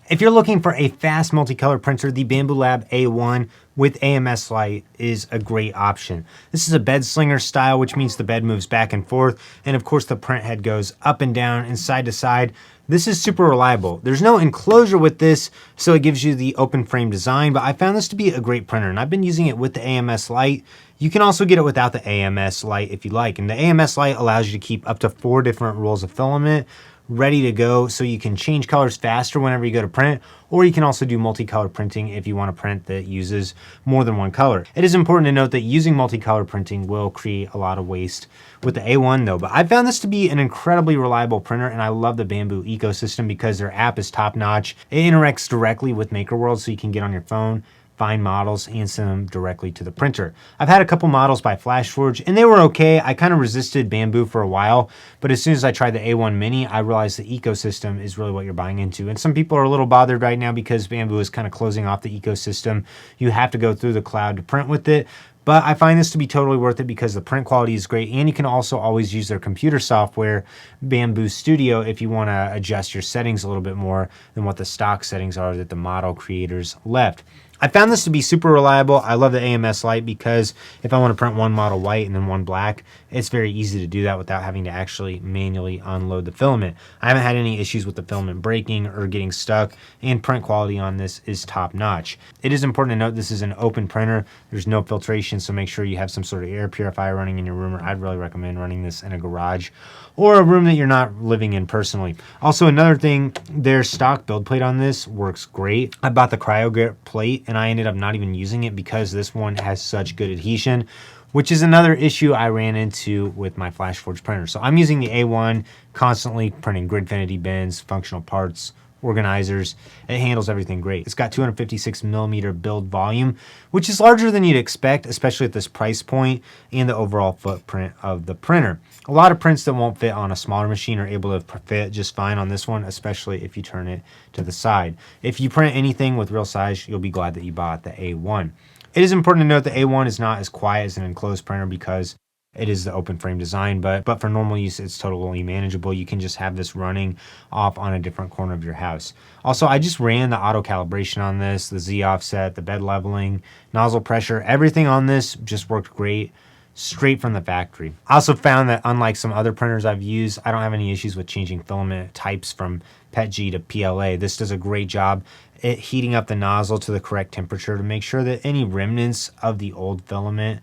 If you're looking for a fast multicolor printer, the Bambu Lab A1 with AMS Lite is a great option. This is a bed slinger style, which means the bed moves back and forth, and of course the print head goes up and down and side to side. This is super reliable. There's no enclosure with this, so it gives you the open frame design, but I found this to be a great printer, and I've been using it with the AMS Lite. You can also get it without the AMS Lite if you like, and the AMS Lite allows you to keep up to 4 different rolls of filament ready to go, so you can change colors faster whenever you go to print, or you can also do multicolor printing if you want to print that uses more than one color. It is important to note that using multicolor printing will create a lot of waste with the A1 though, but I found this to be an incredibly reliable printer, and I love the Bambu ecosystem because their app is top notch. It interacts directly with MakerWorld, so you can get on your phone, find models, and send them directly to the printer. I've had a couple models by FlashForge and they were okay. I kind of resisted Bambu for a while, but as soon as I tried the A1 Mini, I realized the ecosystem is really what you're buying into. And some people are a little bothered right now because Bambu is kind of closing off the ecosystem. You have to go through the cloud to print with it. But I find this to be totally worth it because the print quality is great, and you can also always use their computer software, Bambu Studio, if you want to adjust your settings a little bit more than what the stock settings are that the model creators left. I found this to be super reliable. I love the AMS Lite because if I want to print one model white and then one black, it's very easy to do that without having to actually manually unload the filament. I haven't had any issues with the filament breaking or getting stuck, and print quality on this is top notch. It is important to note this is an open printer. There's no filtration, so make sure you have some sort of air purifier running in your room, or I'd really recommend running this in a garage or a room that you're not living in personally. Also, another thing, their stock build plate on this works great. I bought the CryoGrip plate and I ended up not even using it because this one has such good adhesion, which is another issue I ran into with my FlashForge printer. So I'm using the A1, constantly printing Gridfinity bins, functional parts, organizers. It handles everything great. It's got 256 millimeter build volume, which is larger than you'd expect, especially at this price point and the overall footprint of the printer. A lot of prints that won't fit on a smaller machine are able to fit just fine on this one, especially if you turn it to the side. If you print anything with real size, you'll be glad that you bought the A1. It is important to note the A1 is not as quiet as an enclosed printer because it is the open frame design, but for normal use, it's totally manageable. You can just have this running off on a different corner of your house. Also, I just ran the auto calibration on this, the Z offset, the bed leveling, nozzle pressure, everything on this just worked great, straight from the factory. I also found that unlike some other printers I've used, I don't have any issues with changing filament types from PETG to PLA. This does a great job at heating up the nozzle to the correct temperature to make sure that any remnants of the old filament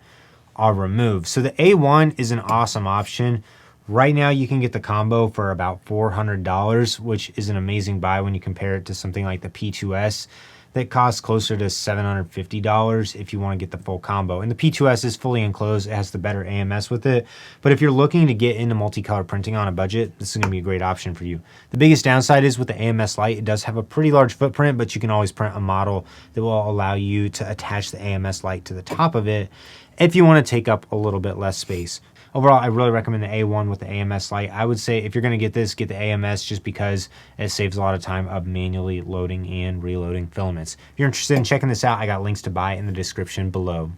are removed. So the A1 is an awesome option. Right now you can get the combo for about $400, which is an amazing buy when you compare it to something like the P2S that costs closer to $750 if you want to get the full combo. And the P2S is fully enclosed. It has the better AMS with it. But if you're looking to get into multicolor printing on a budget, this is going to be a great option for you. The biggest downside is with the AMS Lite, it does have a pretty large footprint, but you can always print a model that will allow you to attach the AMS Lite to the top of it if you want to take up a little bit less space. Overall, I really recommend the A1 with the AMS Lite. I would say if you're going to get this, get the AMS just because it saves a lot of time of manually loading and reloading filaments. If you're interested in checking this out, I got links to buy in the description below.